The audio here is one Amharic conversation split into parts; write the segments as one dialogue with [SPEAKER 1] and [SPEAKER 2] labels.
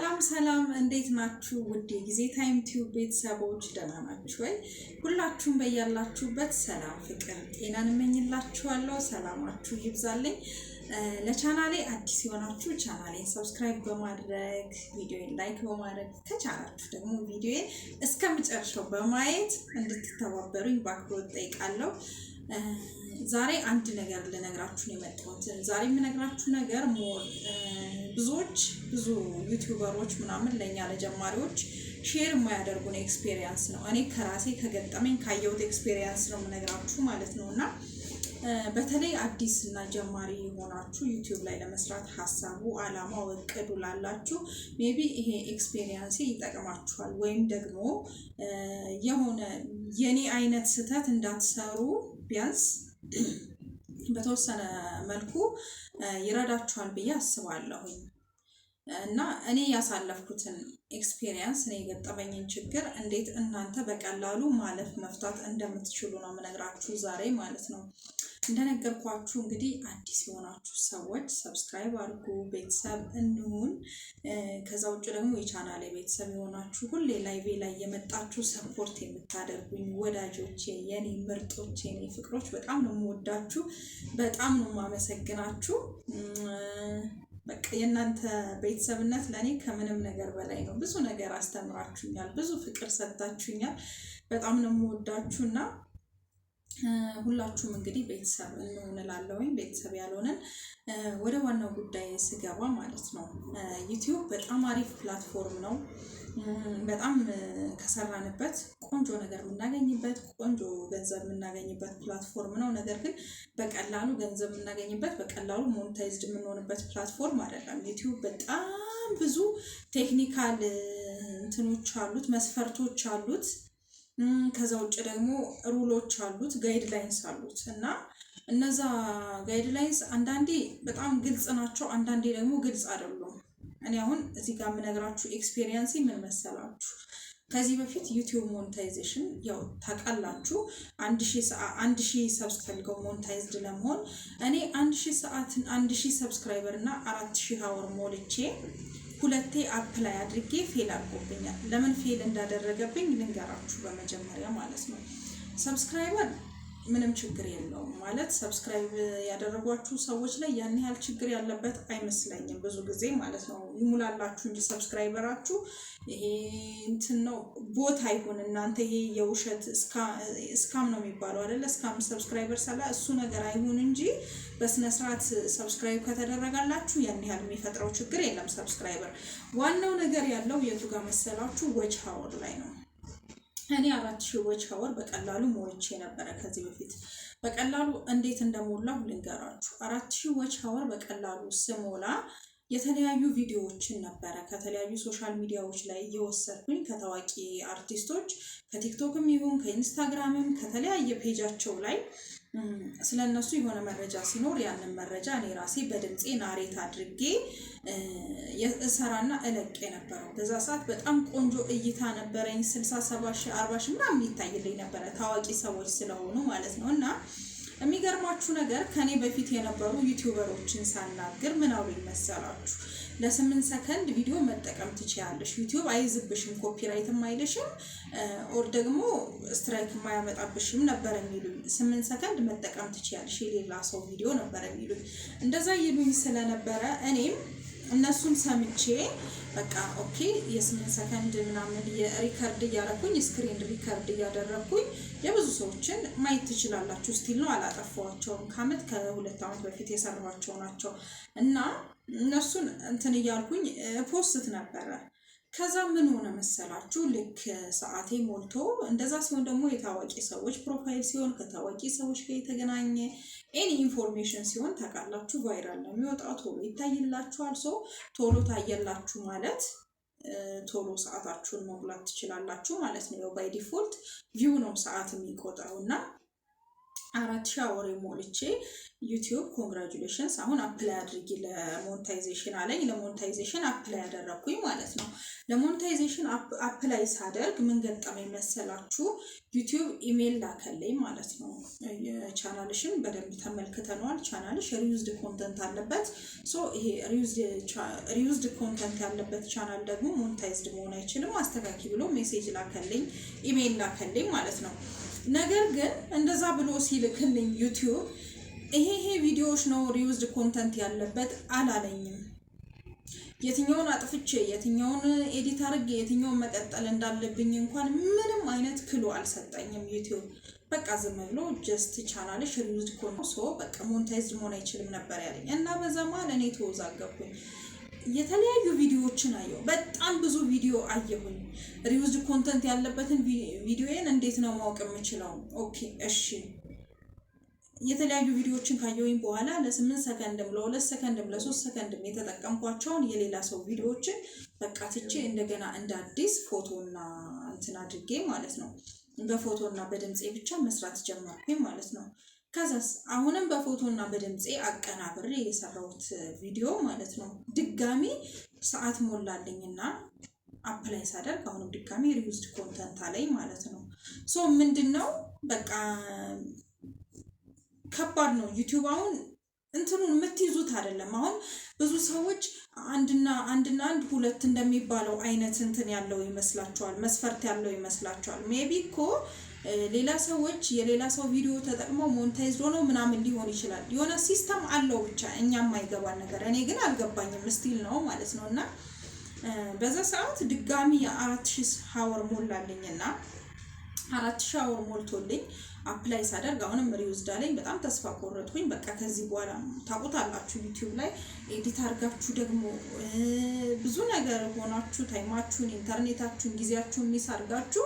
[SPEAKER 1] ሰላም እንዴት ናችሁ? ውድ የጊዜ ታይም ቲዩብ ቤተሰቦች ደህና ናችሁ ወይ? ሁላችሁም በያላችሁበት ሰላም፣ ፍቅር፣ ጤናን እመኝላችኋለሁ። ሰላማችሁ ይብዛልኝ። ለቻናሌ አዲስ የሆናችሁ ቻናሌን ሰብስክራይብ በማድረግ ቪዲዮን ላይክ በማድረግ ከቻላችሁ ደግሞ ቪዲዮን እስከመጨረሻው በማየት እንድትተባበሩኝ በአክብሮት ጠይቃለሁ። ዛሬ አንድ ነገር ልነግራችሁ ነው የመጣሁት። ዛሬ የምነግራችሁ ነገር ብዙ ዩቲዩበሮች ምናምን ለኛ ለጀማሪዎች ሼር የማያደርጉን ኤክስፒሪየንስ ነው። እኔ ከራሴ ከገጠመኝ ካየሁት ኤክስፒሪየንስ ነው የምነግራችሁ ማለት ነውና በተለይ አዲስ እና ጀማሪ የሆናችሁ ዩቲዩብ ላይ ለመስራት ሐሳቡ አላማው እቅዱ ላላችሁ ሜቢ ይሄ ኤክስፒሪየንስ ይጠቅማችኋል፣ ወይም ደግሞ የሆነ የኔ አይነት ስህተት እንዳትሰሩ ቢያንስ በተወሰነ መልኩ ይረዳችኋል ብዬ አስባለሁኝ። እና እኔ ያሳለፍኩትን ኤክስፒሪየንስ እኔ የገጠመኝን ችግር እንዴት እናንተ በቀላሉ ማለፍ መፍታት እንደምትችሉ ነው የምነግራችሁ ዛሬ ማለት ነው። እንደነገርኳችሁ እንግዲህ አዲስ የሆናችሁ ሰዎች ሰብስክራይብ አድርጉ፣ ቤተሰብ እንሁን። ከዛ ውጭ ደግሞ የቻናሌ ቤተሰብ የሆናችሁ ሁሌ ላይቬ ላይ የመጣችሁ ሰፖርት የምታደርጉኝ ወዳጆቼ፣ የኔ ምርጦቼ፣ የኔ ፍቅሮች በጣም ነው የምወዳችሁ፣ በጣም ነው የማመሰግናችሁ። በቃ የእናንተ ቤተሰብነት ለኔ ከምንም ነገር በላይ ነው። ብዙ ነገር አስተምራችሁኛል፣ ብዙ ፍቅር ሰጥታችሁኛል። በጣም ነው የምወዳችሁና ሁላችሁም እንግዲህ ቤተሰብ እንሆንላለሁኝ። ቤተሰብ ያልሆነን ወደ ዋናው ጉዳይ ስገባ ማለት ነው ዩቲዩብ በጣም አሪፍ ፕላትፎርም ነው። በጣም ከሰራንበት ቆንጆ ነገር የምናገኝበት፣ ቆንጆ ገንዘብ የምናገኝበት ፕላትፎርም ነው። ነገር ግን በቀላሉ ገንዘብ የምናገኝበት፣ በቀላሉ ሞኔታይዝድ የምንሆንበት ፕላትፎርም አይደለም። ዩቲዩብ በጣም ብዙ ቴክኒካል እንትኖች አሉት፣ መስፈርቶች አሉት። ከዛ ውጭ ደግሞ ሩሎች አሉት፣ ጋይድላይንስ አሉት እና እነዛ ጋይድላይንስ አንዳንዴ በጣም ግልጽ ናቸው፣ አንዳንዴ ደግሞ ግልጽ አይደሉም። እኔ አሁን እዚህ ጋር የምነግራችሁ ኤክስፒሪየንስ ምን መሰላችሁ? ከዚህ በፊት ዩቲዩብ ሞኔታይዜሽን ያው ታውቃላችሁ፣ 1000 ሰብስክራይበር ሞኔታይዝድ ለመሆን እኔ 1000 ሰዓትን 1000 ሰብስክራይበር እና 4000 አወር ሞልቼ ሁለቴ አፕላይ አድርጌ ፌል አድርጎብኛል። ለምን ፌል እንዳደረገብኝ ልንገራችሁ በመጀመሪያ ማለት ነው። ሰብስክራይበር ምንም ችግር የለውም ማለት ሰብስክራይብ ያደረጓችሁ ሰዎች ላይ ያን ያህል ችግር ያለበት አይመስለኝም ብዙ ጊዜ ማለት ነው። ይሙላላችሁ እንጂ ሰብስክራይበራችሁ ይሄ እንትን ነው ቦታ ይሁን እናንተ ይሄ የውሸት ስካም ነው የሚባለው አይደለ? ስካም ሰብስክራይበር ሰላ እሱ ነገር አይሁን እንጂ በስነ ስርዓት ሰብስክራይብ ከተደረጋላችሁ ያን ያህል የሚፈጥረው ችግር የለም ሰብስክራይበር። ዋናው ነገር ያለው የቱ ጋር መሰላችሁ? ዎች ሀወር ላይ ነው። እኔ 4000 ዎች ሀወር በቀላሉ ሞልቼ ነበረ ከዚህ በፊት። በቀላሉ እንዴት እንደሞላው ልንገራችሁ። 4000 ዎች ሀወር በቀላሉ ስሞላ የተለያዩ ቪዲዮዎችን ነበረ ከተለያዩ ሶሻል ሚዲያዎች ላይ እየወሰድኩኝ ከታዋቂ አርቲስቶች ከቲክቶክም ይሁን ከኢንስታግራምም ከተለያየ ፔጃቸው ላይ ስለነሱ የሆነ መረጃ ሲኖር ያንን መረጃ እኔ ራሴ በድምጼ ናሬት አድርጌ እሰራና እለቅ የነበረው። በዛ ሰዓት በጣም ቆንጆ እይታ ነበረኝ። 60 70 40 ምናምን ይታይልኝ ነበረ ታዋቂ ሰዎች ስለሆኑ ማለት ነው። እና የሚገርማችሁ ነገር ከኔ በፊት የነበሩ ዩቲዩበሮችን ሳናግር ምን አሉኝ መሰላችሁ? ለ8 ሰከንድ ቪዲዮ መጠቀም ትችያለሽ፣ ዩቲዩብ አይዝብሽም፣ ኮፒራይትም አይልሽም፣ ኦር ደግሞ ስትራይክ የማያመጣብሽም ነበር የሚሉኝ። 8 ሰከንድ መጠቀም ትችያለሽ የሌላ ሰው ቪዲዮ ነበር የሚሉኝ። እንደዛ ይሉኝ ስለነበረ እኔም እነሱን ሰምቼ በቃ ኦኬ የ8 ሰከንድ ምናምን የሪከርድ እያደረኩኝ ስክሪን ሪከርድ እያደረኩኝ የብዙ ሰዎችን ማየት ትችላላችሁ። ስቲል ነው አላጠፋዋቸውም። ከአመት ከ2 አመት በፊት የሰራኋቸው ናቸው እና እነሱን እንትን እያልኩኝ ፖስት ነበረ። ከዛ ምን ሆነ መሰላችሁ? ልክ ሰዓቴ ሞልቶ እንደዛ ሲሆን ደግሞ የታዋቂ ሰዎች ፕሮፋይል ሲሆን ከታዋቂ ሰዎች ጋር የተገናኘ ኤኒ ኢንፎርሜሽን ሲሆን ታውቃላችሁ ቫይራል ነው የሚወጣው፣ ቶሎ ይታይላችኋል። ሰው ቶሎ ታየላችሁ ማለት ቶሎ ሰዓታችሁን መሙላት ትችላላችሁ ማለት ነው። ያው ባይ ዲፎልት ቪው ነው ሰዓት የሚቆጥረው እና 4000 አወር ሞልቼ ዩቲዩብ ኮንግራቹሌሽንስ አሁን አፕላይ አድርጊ ለሞኔታይዜሽን አለኝ። ለሞኔታይዜሽን አፕላይ ያደረኩኝ ማለት ነው። ለሞኔታይዜሽን አፕላይ ሳደርግ ምን ገጠመኝ መሰላችሁ? ዩቲዩብ ኢሜል ላከልኝ ማለት ነው። ቻናልሽን በደንብ ተመልክተናል፣ ቻናልሽ ሪዩዝድ ኮንተንት አለበት። ሶ ይሄ ሪዩዝድ ኮንተንት ያለበት ቻናል ደግሞ ሞኔታይዝድ መሆን አይችልም፣ አስተካኪ ብሎ ሜሴጅ ላከልኝ፣ ኢሜል ላከልኝ ማለት ነው። ነገር ግን እንደዛ ብሎ ሲልክልኝ ዩቲዩብ ይሄ ቪዲዮዎች ነው ሪዩዝድ ኮንተንት ያለበት አላለኝም። የትኛውን አጥፍቼ የትኛውን ኤዲት አድርጌ የትኛውን መቀጠል እንዳለብኝ እንኳን ምንም አይነት ክሉ አልሰጠኝም ዩቲዩብ። በቃ ዝም ብሎ ጀስት ቻናልሽ ሪዩዝድ ኮንተንት ሶ በቃ ሞኔታይዝድ መሆን አይችልም ነበር ያለኝ እና በዛ መሀል እኔ ተወዛገብኩኝ። የተለያዩ ቪዲዮዎችን አየሁ፣ በጣም ብዙ ቪዲዮ አየሁኝ። ሪዩዝድ ኮንተንት ያለበትን ቪዲዮዬን እንዴት ነው ማወቅ የምችለው? ኦኬ እሺ የተለያዩ ቪዲዮዎችን ካየሁኝ በኋላ ለ8 ሰከንድም ለ2 ሰከንድም ለ3 ሰከንድም የተጠቀምኳቸውን የሌላ ሰው ቪዲዮዎችን በቃ ትቼ እንደገና እንደ አዲስ ፎቶና እንትን አድርጌ ማለት ነው በፎቶና በድምጼ ብቻ መስራት ጀመርኩኝ ማለት ነው። ከዛስ አሁንም በፎቶና በድምጼ አቀናብሬ የሰራሁት ቪዲዮ ማለት ነው ድጋሚ ሰዓት ሞላልኝና አፕላይ ሳደርግ አሁንም ድጋሚ ሪዩዝድ ኮንተንት አለኝ ማለት ነው። ሶ ምንድነው በቃ ከባድ ነው ዩቲዩብ። አሁን እንትኑን የምትይዙት አይደለም። አሁን ብዙ ሰዎች አንድና አንድ ሁለት እንደሚባለው አይነት እንትን ያለው ይመስላቸዋል፣ መስፈርት ያለው ይመስላቸዋል። ሜቢ እኮ ሌላ ሰዎች የሌላ ሰው ቪዲዮ ተጠቅመው ሞኔታይዝድ ሆነው ምናምን ሊሆን ይችላል። የሆነ ሲስተም አለው ብቻ እኛም የማይገባን ነገር። እኔ ግን አልገባኝም ስቲል ነው ማለት ነው። እና በዛ ሰዓት ድጋሚ 4000 ሀወር ሞላልኝና 4000 ሀወር ሞልቶልኝ አፕላይ ሳደርግ አሁንም ሪዩዝድ አለኝ። በጣም ተስፋ ቆረጥኩኝ። በቃ ከዚህ በኋላ ታውቁታላችሁ ዩቲዩብ ላይ ኤዲት አድርጋችሁ ደግሞ ብዙ ነገር ሆናችሁ ታይማችሁን፣ ኢንተርኔታችሁን፣ ጊዜያችሁን ሚስ አድርጋችሁ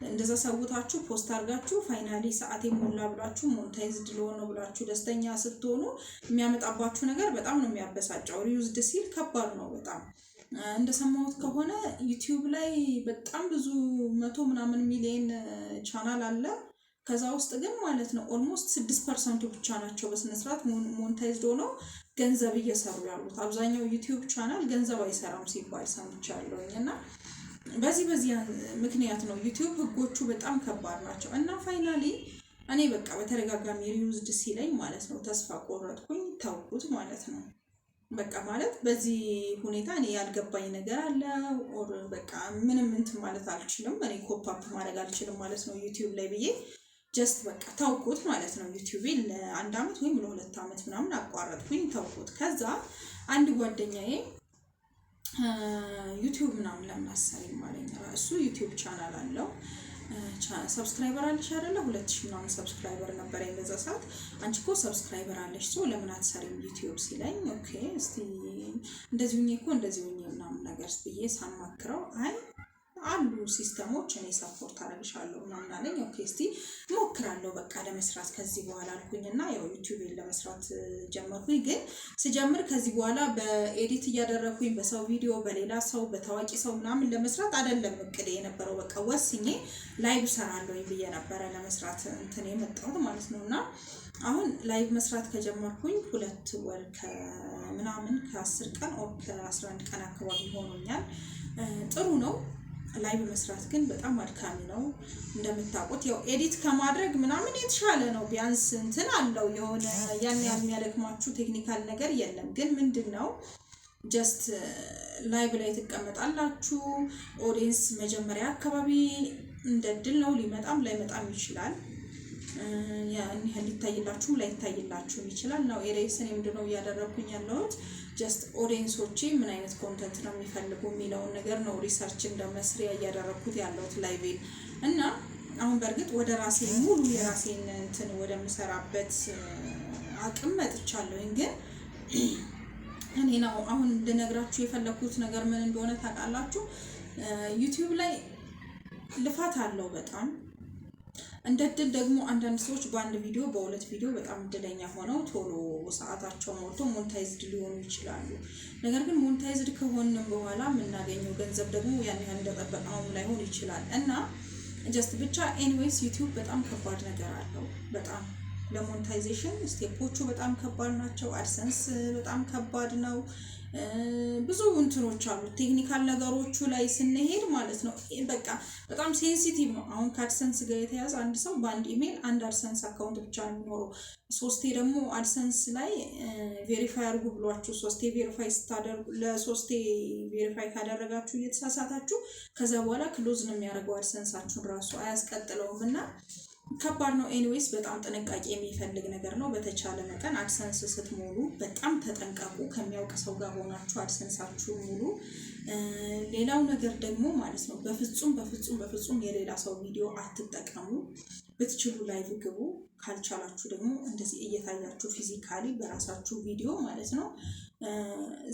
[SPEAKER 1] እንደዛ ሰውታችሁ ፖስት አድርጋችሁ ፋይናሊ ሰዓቴ ሞላ ብላችሁ ሞኔታይዝድ ለሆነ ብላችሁ ደስተኛ ስትሆኑ የሚያመጣባችሁ ነገር በጣም ነው የሚያበሳጨው። ሪዩዝድ ሲል ከባድ ነው በጣም። እንደሰማሁት ከሆነ ዩቲዩብ ላይ በጣም ብዙ 100 ምናምን ሚሊዮን ቻናል አለ። ከዛ ውስጥ ግን ማለት ነው ኦልሞስት 6% ብቻ ናቸው በስነስርዓት ሞኔታይዝድ ሆነው ገንዘብ እየሰሩ ያሉት። አብዛኛው ዩቲዩብ ቻናል ገንዘብ አይሰራም ሲባል ሰምቻለሁኝ። እና በዚህ ምክንያት ነው ዩቲዩብ ህጎቹ በጣም ከባድ ናቸው። እና ፋይናሊ እኔ በቃ በተደጋጋሚ ሪዩዝድ ሲለኝ ማለት ነው ተስፋ ቆረጥኩኝ፣ ተውኩት ማለት ነው። በቃ ማለት በዚህ ሁኔታ እኔ ያልገባኝ ነገር አለ ኦር በቃ ምንም እንትን ማለት አልችልም፣ እኔ ኮፕ አፕ ማድረግ አልችልም ማለት ነው ዩቲዩብ ላይ ብዬ ጀስት በቃ ተውኩት ማለት ነው። ዩቲዩብን ለ1 አመት ወይም ለ2 አመት ምናምን አቋረጥኩኝ፣ ተውኩት። ከዛ አንድ ጓደኛዬ ዩቲዩብ ምናምን ለምን አሰሪም አለኝ። እሱ ዩቲዩብ ቻናል አለው። ሰብስክራይበር አለሽ አይደለ? 2000 ምናምን ሰብስክራይበር ነበረኝ በዛ ሰዓት። አንቺ እኮ ሰብስክራይበር አለሽ ሰው ለምን አትሰሪም ዩቲዩብ ሲለኝ፣ ኦኬ እስቲ እንደዚህ ሁኜ እኮ እንደዚህ ሁኜ ምናምን ነገር ብዬ ሳማክረው አይ አሉ ሲስተሞች እኔ ሰፖርት አደርግሻለሁ ምናምን አለኝ። ኦኬ እስቲ ሞክራለሁ በቃ ለመስራት ከዚህ በኋላ አልኩኝና ያው ዩቲዩብን ለመስራት ጀመርኩኝ። ግን ስጀምር ከዚህ በኋላ በኤዲት እያደረኩኝ በሰው ቪዲዮ በሌላ ሰው በታዋቂ ሰው ምናምን ለመስራት አይደለም እቅዴ የነበረው። በቃ ወስኜ ላይቭ ሰራለሁኝ ብዬ ነበረ ለመስራት እንትን የመጣሁት ማለት ነውና አሁን ላይቭ መስራት ከጀመርኩኝ 2 ወር ከምናምን ከ10 ቀን ኦር ከ11 ቀን አካባቢ ሆኖኛል። ጥሩ ነው። ላይቭ መስራት ግን በጣም አድካሚ ነው እንደምታውቁት። ያው ኤዲት ከማድረግ ምናምን የተሻለ ነው፣ ቢያንስ እንትን አለው የሆነ ያን የሚያደክማችሁ ቴክኒካል ነገር የለም። ግን ምንድነው ጀስት ላይቭ ላይ ትቀመጣላችሁ። ኦዲየንስ መጀመሪያ አካባቢ እንደ ድል ነው፣ ሊመጣም ላይመጣም ይችላል። ያን ያህል ሊታይላችሁም ላይታይላችሁም ይችላል። ነው ኤሬስን ምንድነው እያደረኩኝ ያለሁት ጀስት ኦዲየንሶቼ ምን አይነት ኮንተንት ነው የሚፈልጉ የሚለውን ነገር ነው ሪሰርች እንደመስሪያ እያደረኩት ያለሁት ላይቬን። እና አሁን በእርግጥ ወደ ራሴ ሙሉ የራሴን እንትን ወደምሰራበት አቅም መጥቻለሁኝ። ግን እኔ ነው አሁን ልነግራችሁ የፈለኩት ነገር ምን እንደሆነ ታውቃላችሁ? ዩቲዩብ ላይ ልፋት አለው በጣም። እንደ ድል ደግሞ አንዳንድ ሰዎች በአንድ ቪዲዮ በሁለት ቪዲዮ በጣም እድለኛ ሆነው ቶሎ ሰዓታቸው ሞልቶ ሞኔታይዝድ ሊሆኑ ይችላሉ። ነገር ግን ሞኔታይዝድ ከሆነም በኋላ የምናገኘው ገንዘብ ደግሞ ያን ያህል እንደጠበቅነው ላይሆን ይችላል። እና ጀስት ብቻ ኤኒዌይስ ዩቲዩብ በጣም ከባድ ነገር አለው። በጣም ለሞኔታይዜሽን ስቴፖቹ በጣም ከባድ ናቸው። አድሰንስ በጣም ከባድ ነው። ብዙ እንትኖች አሉ። ቴክኒካል ነገሮቹ ላይ ስንሄድ ማለት ነው በቃ በጣም ሴንሲቲቭ ነው። አሁን ከአድሰንስ ጋር የተያዘ አንድ ሰው በአንድ ኢሜል አንድ አድሰንስ አካውንት ብቻ ነው የሚኖረው። ሶስቴ ደግሞ አድሰንስ ላይ ቬሪፋይ አድርጉ ብሏችሁ ሶስቴ ቬሪፋይ ስታደርጉ ለሶስቴ ቬሪፋይ ካደረጋችሁ እየተሳሳታችሁ ከዛ በኋላ ክሎዝ ነው የሚያደርገው አድሰንሳችሁን ራሱ አያስቀጥለውም እና ከባድ ነው። ኤኒዌይስ በጣም ጥንቃቄ የሚፈልግ ነገር ነው። በተቻለ መጠን አድሰንስ ስትሞሉ በጣም ተጠንቀቁ። ከሚያውቅ ሰው ጋር ሆናችሁ አድሰንሳችሁን ሙሉ። ሌላው ነገር ደግሞ ማለት ነው በፍጹም የሌላ ሰው ቪዲዮ አትጠቀሙ። ብትችሉ ላይቭ ግቡ፣ ካልቻላችሁ ደግሞ እንደዚህ እየታያችሁ ፊዚካሊ በራሳችሁ ቪዲዮ ማለት ነው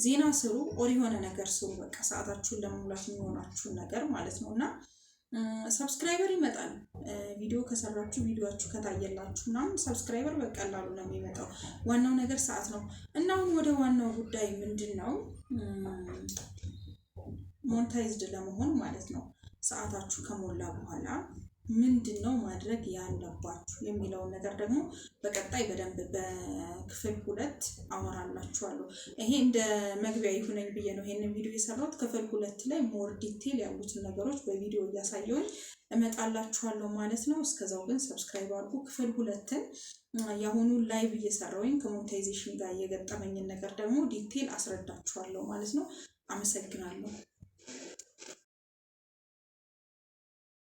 [SPEAKER 1] ዜና ስሩ፣ ኦር የሆነ ነገር ስሩ። በቃ ሰዓታችሁን ለመሙላት የሚሆናችሁን ነገር ማለት ነው እና ሰብስክራይበር ይመጣል። ቪዲዮ ከሰራችሁ ቪዲዮአችሁ ከታየላችሁ ምናምን ሰብስክራይበር በቀላሉ ነው የሚመጣው። ዋናው ነገር ሰዓት ነው እና አሁን ወደ ዋናው ጉዳይ ምንድነው ሞኔታይዝድ ለመሆን ማለት ነው ሰዓታችሁ ከሞላ በኋላ ምንድነው ማድረግ ያለባችሁ የሚለውን ነገር ደግሞ በቀጣይ በደንብ በክፍል 2 አወራላችኋለሁ። ይሄ እንደ መግቢያ ይሁነኝ ብዬ ነው ይሄንን ቪዲዮ የሰራሁት። ክፍል 2 ላይ ሞር ዲቴል ያሉትን ነገሮች በቪዲዮ እያሳየሁኝ እመጣላችኋለሁ ማለት ነው። እስከዛው ግን ሰብስክራይብ አድርጉ። ክፍል 2ን ያሁኑን ላይቭ እየሰራሁኝ ከሞኔታይዜሽን ጋር የገጠመኝን ነገር ደግሞ ዲቴል አስረዳችኋለሁ ማለት ነው። አመሰግናለሁ።